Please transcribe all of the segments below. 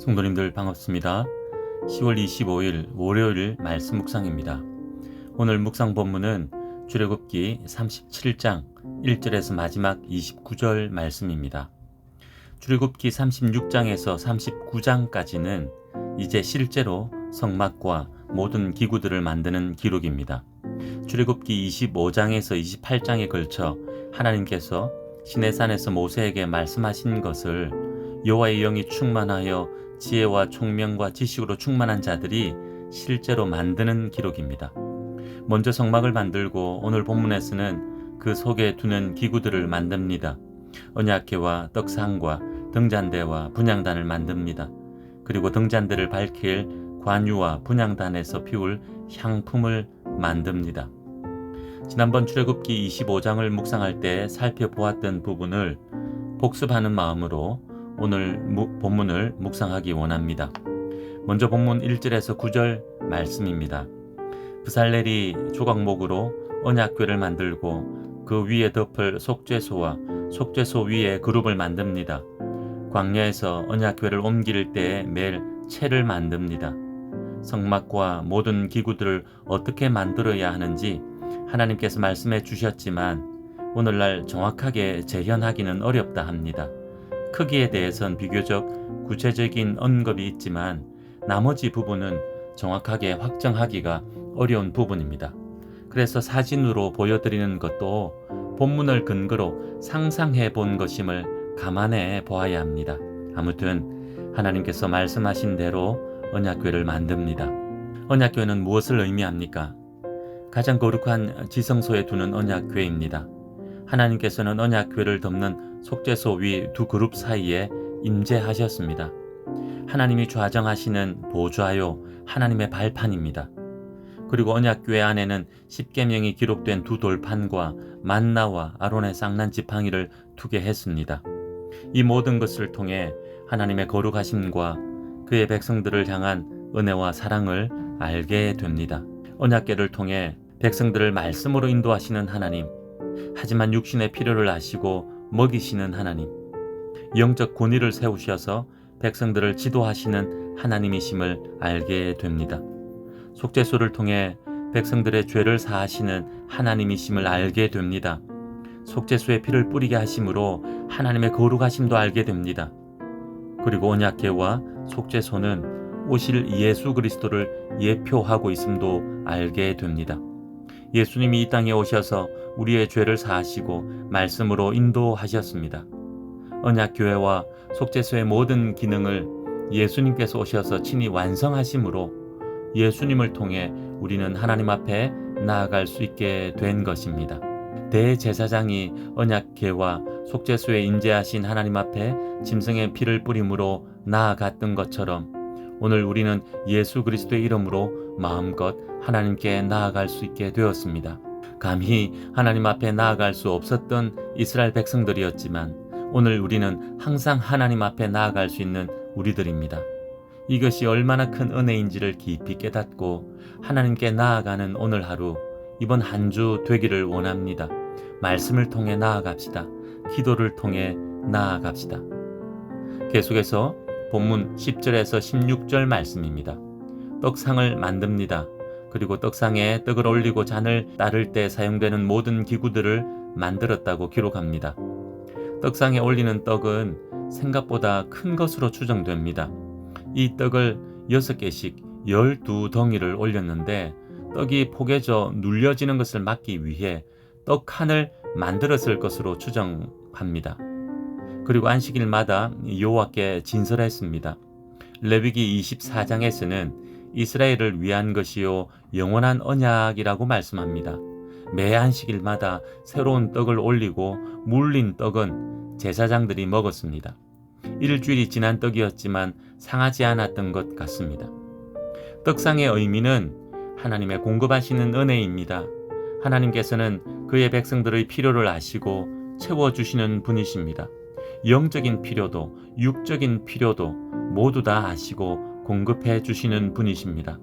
성도님들 반갑습니다. 10월 25일 월요일 말씀 묵상입니다. 오늘 묵상 본문은 출애굽기 37장 1절에서 마지막 29절 말씀입니다. 출애굽기 36장에서 39장까지는 이제 실제로 성막과 모든 기구들을 만드는 기록입니다. 출애굽기 25장에서 28장에 걸쳐 하나님께서 시내산에서 모세에게 말씀하신 것을 여호와의 영이 충만하여 지혜와 총명과 지식으로 충만한 자들이 실제로 만드는 기록입니다. 먼저 성막을 만들고 오늘 본문에서는 그 속에 두는 기구들을 만듭니다. 언약궤와 떡상과 등잔대와 분향단을 만듭니다. 그리고 등잔대를 밝힐 관유와 분향단에서 피울 향품을 만듭니다. 지난번 출애굽기 25장을 묵상할 때 살펴보았던 부분을 복습하는 마음으로 오늘 본문을 묵상하기 원합니다. 먼저 본문 1절에서 9절 말씀입니다. 브살렐이 조각목으로 언약궤를 만들고 그 위에 덮을 속죄소와 속죄소 위에 그룹을 만듭니다. 광야에서 언약궤를 옮길 때에 맬 채를 만듭니다. 성막과 모든 기구들을 어떻게 만들어야 하는지 하나님께서 말씀해 주셨지만 오늘날 정확하게 재현하기는 어렵다 합니다. 크기에 대해선 비교적 구체적인 언급이 있지만 나머지 부분은 정확하게 확정하기가 어려운 부분입니다. 그래서 사진으로 보여드리는 것도 본문을 근거로 상상해 본 것임을 감안해 보아야 합니다. 아무튼 하나님께서 말씀하신 대로 언약궤를 만듭니다. 언약궤는 무엇을 의미합니까? 가장 거룩한 지성소에 두는 언약궤입니다. 하나님께서는 언약궤를 덮는 속죄소 위 두 그룹 사이에 임재하셨습니다. 하나님이 좌정하시는 보좌요 하나님의 발판입니다. 그리고 언약궤 안에는 십계명이 기록된 두 돌판과 만나와 아론의 쌍난 지팡이를 두게 했습니다. 이 모든 것을 통해 하나님의 거룩하심과 그의 백성들을 향한 은혜와 사랑을 알게 됩니다. 언약궤를 통해 백성들을 말씀으로 인도하시는 하나님, 하지만 육신의 필요를 아시고 먹이시는 하나님, 영적 권위를 세우셔서 백성들을 지도하시는 하나님이심을 알게 됩니다. 속죄소를 통해 백성들의 죄를 사하시는 하나님이심을 알게 됩니다. 속죄소에 피를 뿌리게 하심으로 하나님의 거룩하심도 알게 됩니다. 그리고 언약궤와 속죄소는 오실 예수 그리스도를 예표하고 있음도 알게 됩니다. 예수님이 이 땅에 오셔서 우리의 죄를 사하시고 말씀으로 인도하셨습니다. 언약교회와 속죄소의 모든 기능을 예수님께서 오셔서 친히 완성하심으로 예수님을 통해 우리는 하나님 앞에 나아갈 수 있게 된 것입니다. 대제사장이 언약궤와 속죄소에 임재하신 하나님 앞에 짐승의 피를 뿌림으로 나아갔던 것처럼 오늘 우리는 예수 그리스도의 이름으로 마음껏 하나님께 나아갈 수 있게 되었습니다. 감히 하나님 앞에 나아갈 수 없었던 이스라엘 백성들이었지만 오늘 우리는 항상 하나님 앞에 나아갈 수 있는 우리들입니다. 이것이 얼마나 큰 은혜인지를 깊이 깨닫고 하나님께 나아가는 오늘 하루, 이번 한 주 되기를 원합니다. 말씀을 통해 나아갑시다. 기도를 통해 나아갑시다. 계속해서 본문 10절에서 16절 말씀입니다. 떡상을 만듭니다. 그리고 떡상에 떡을 올리고 잔을 따를 때 사용되는 모든 기구들을 만들었다고 기록합니다. 떡상에 올리는 떡은 생각보다 큰 것으로 추정됩니다. 이 떡을 6개씩 12덩이를 올렸는데 떡이 포개져 눌려지는 것을 막기 위해 떡 칸을 만들었을 것으로 추정합니다. 그리고 안식일마다 여호와께 진설했습니다. 레위기 24장에서는 이스라엘을 위한 것이요 영원한 언약이라고 말씀합니다. 매 안식일마다 새로운 떡을 올리고 물린 떡은 제사장들이 먹었습니다. 일주일이 지난 떡이었지만 상하지 않았던 것 같습니다. 떡상의 의미는 하나님의 공급하시는 은혜입니다. 하나님께서는 그의 백성들의 필요를 아시고 채워주시는 분이십니다. 영적인 필요도 육적인 필요도 모두 다 아시고 공급해 주시는 분이십니다.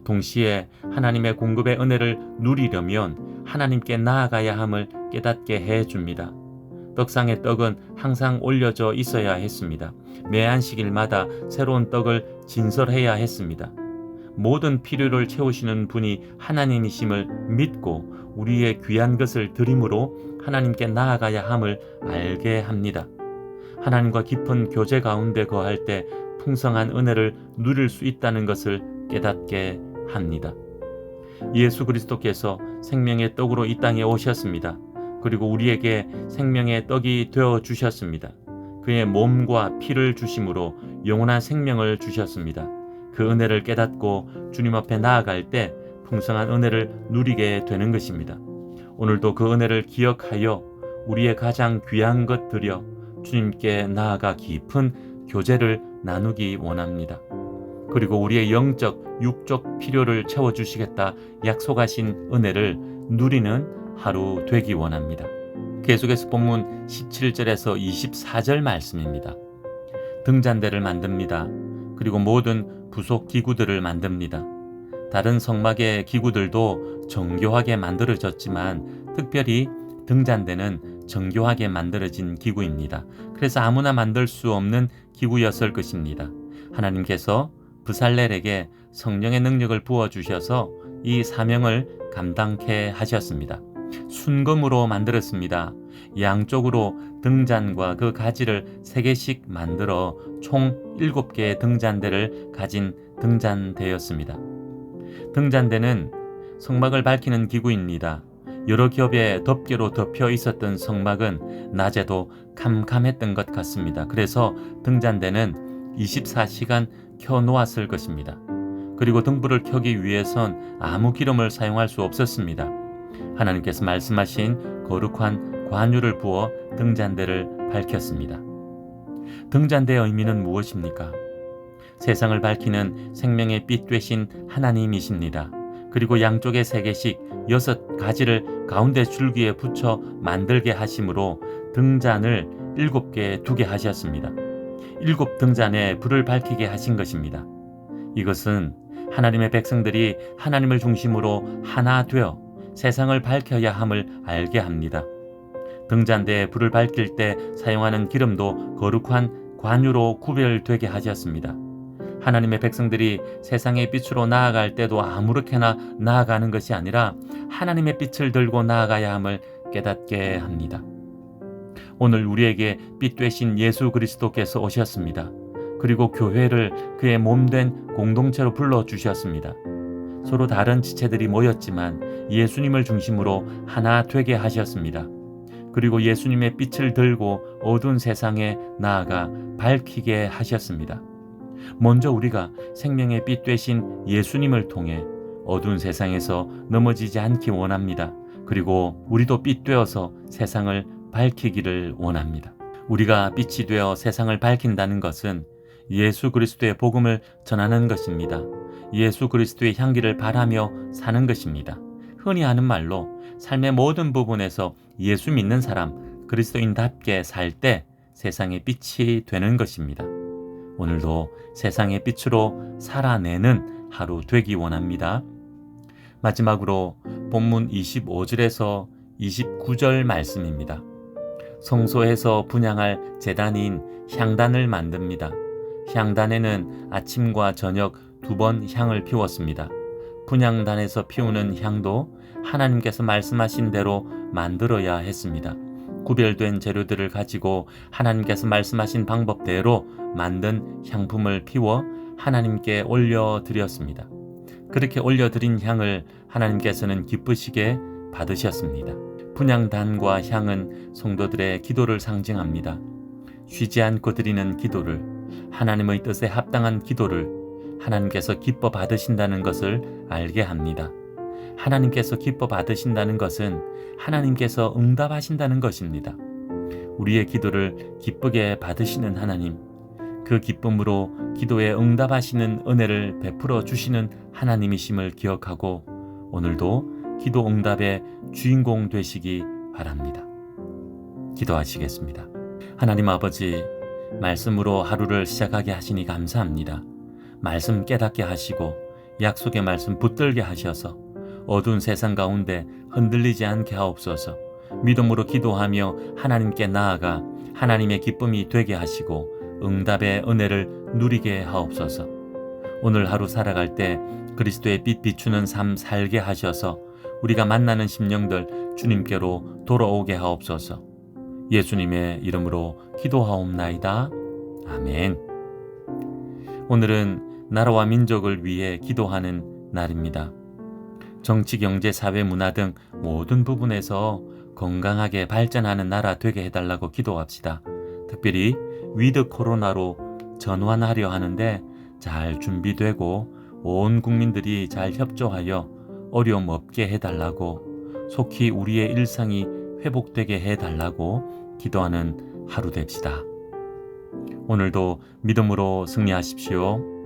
동시에 하나님의 공급의 은혜를 누리려면 하나님께 나아가야 함을 깨닫게 해 줍니다. 떡상의 떡은 항상 올려져 있어야 했습니다. 매 안식일마다 새로운 떡을 진설해야 했습니다. 모든 필요를 채우시는 분이 하나님이심을 믿고 우리의 귀한 것을 드림으로 하나님께 나아가야 함을 알게 합니다. 하나님과 깊은 교제 가운데 거할 때 풍성한 은혜를 누릴 수 있다는 것을 깨닫게 합니다. 예수 그리스도께서 생명의 떡으로 이 땅에 오셨습니다. 그리고 우리에게 생명의 떡이 되어 주셨습니다. 그의 몸과 피를 주심으로 영원한 생명을 주셨습니다. 그 은혜를 깨닫고 주님 앞에 나아갈 때 풍성한 은혜를 누리게 되는 것입니다. 오늘도 그 은혜를 기억하여 우리의 가장 귀한 것 드려 주님께 나아가 깊은 교제를 나누기 원합니다. 그리고 우리의 영적, 육적 필요를 채워주시겠다 약속하신 은혜를 누리는 하루 되기 원합니다. 계속해서 본문 17절에서 24절 말씀입니다. 등잔대를 만듭니다. 그리고 모든 부속 기구들을 만듭니다. 다른 성막의 기구들도 정교하게 만들어졌지만 특별히 등잔대는 정교하게 만들어진 기구입니다. 그래서 아무나 만들 수 없는 기구였을 것입니다. 하나님께서 브살렐에게 성령의 능력을 부어주셔서 이 사명을 감당케 하셨습니다. 순금으로 만들었습니다. 양쪽으로 등잔과 그 가지를 3개씩 만들어 총 7개의 등잔대를 가진 등잔대였습니다. 등잔대는 성막을 밝히는 기구입니다. 여러 겹의 덮개로 덮여 있었던 성막은 낮에도 캄캄했던 것 같습니다. 그래서 등잔대는 24시간 켜놓았을 것입니다. 그리고 등불을 켜기 위해선 아무 기름을 사용할 수 없었습니다. 하나님께서 말씀하신 거룩한 관유를 부어 등잔대를 밝혔습니다. 등잔대의 의미는 무엇입니까? 세상을 밝히는 생명의 빛 되신 하나님이십니다. 그리고 양쪽에 3개씩 6가지를 가운데 줄기에 붙여 만들게 하심으로 등잔을 7개 두게 하셨습니다. 7 등잔에 불을 밝히게 하신 것입니다. 이것은 하나님의 백성들이 하나님을 중심으로 하나 되어 세상을 밝혀야 함을 알게 합니다. 등잔대에 불을 밝힐 때 사용하는 기름도 거룩한 관유로 구별되게 하셨습니다. 하나님의 백성들이 세상의 빛으로 나아갈 때도 아무렇게나 나아가는 것이 아니라 하나님의 빛을 들고 나아가야 함을 깨닫게 합니다. 오늘 우리에게 빛 되신 예수 그리스도께서 오셨습니다. 그리고 교회를 그의 몸된 공동체로 불러주셨습니다. 서로 다른 지체들이 모였지만 예수님을 중심으로 하나 되게 하셨습니다. 그리고 예수님의 빛을 들고 어두운 세상에 나아가 밝히게 하셨습니다. 먼저 우리가 생명의 빛 되신 예수님을 통해 어두운 세상에서 넘어지지 않기 원합니다. 그리고 우리도 빛 되어서 세상을 밝히기를 원합니다. 우리가 빛이 되어 세상을 밝힌다는 것은 예수 그리스도의 복음을 전하는 것입니다. 예수 그리스도의 향기를 바라며 사는 것입니다. 흔히 하는 말로 삶의 모든 부분에서 예수 믿는 사람, 그리스도인답게 살 때 세상의 빛이 되는 것입니다. 오늘도 세상의 빛으로 살아내는 하루 되기 원합니다. 마지막으로 본문 25절에서 29절 말씀입니다. 성소에서 분향할 제단인 향단을 만듭니다. 향단에는 아침과 저녁 2번 향을 피웠습니다. 분향단에서 피우는 향도 하나님께서 말씀하신 대로 만들어야 했습니다. 구별된 재료들을 가지고 하나님께서 말씀하신 방법대로 만든 향품을 피워 하나님께 올려드렸습니다. 그렇게 올려드린 향을 하나님께서는 기쁘시게 받으셨습니다. 분향단과 향은 성도들의 기도를 상징합니다. 쉬지 않고 드리는 기도를, 하나님의 뜻에 합당한 기도를 하나님께서 기뻐 받으신다는 것을 알게 합니다. 하나님께서 기뻐 받으신다는 것은 하나님께서 응답하신다는 것입니다. 우리의 기도를 기쁘게 받으시는 하나님, 그 기쁨으로 기도에 응답하시는 은혜를 베풀어 주시는 하나님이심을 기억하고 오늘도 기도 응답의 주인공 되시기 바랍니다. 기도하시겠습니다. 하나님 아버지, 말씀으로 하루를 시작하게 하시니 감사합니다. 말씀 깨닫게 하시고 약속의 말씀 붙들게 하셔서 어두운 세상 가운데 흔들리지 않게 하옵소서. 믿음으로 기도하며 하나님께 나아가 하나님의 기쁨이 되게 하시고 응답의 은혜를 누리게 하옵소서. 오늘 하루 살아갈 때 그리스도의 빛 비추는 삶 살게 하셔서 우리가 만나는 심령들 주님께로 돌아오게 하옵소서. 예수님의 이름으로 기도하옵나이다. 아멘. 오늘은 나라와 민족을 위해 기도하는 날입니다. 정치, 경제, 사회, 문화 등 모든 부분에서 건강하게 발전하는 나라 되게 해달라고 기도합시다. 특별히 위드 코로나로 전환하려 하는데 잘 준비되고 온 국민들이 잘 협조하여 어려움 없게 해달라고, 속히 우리의 일상이 회복되게 해달라고 기도하는 하루 됩시다. 오늘도 믿음으로 승리하십시오.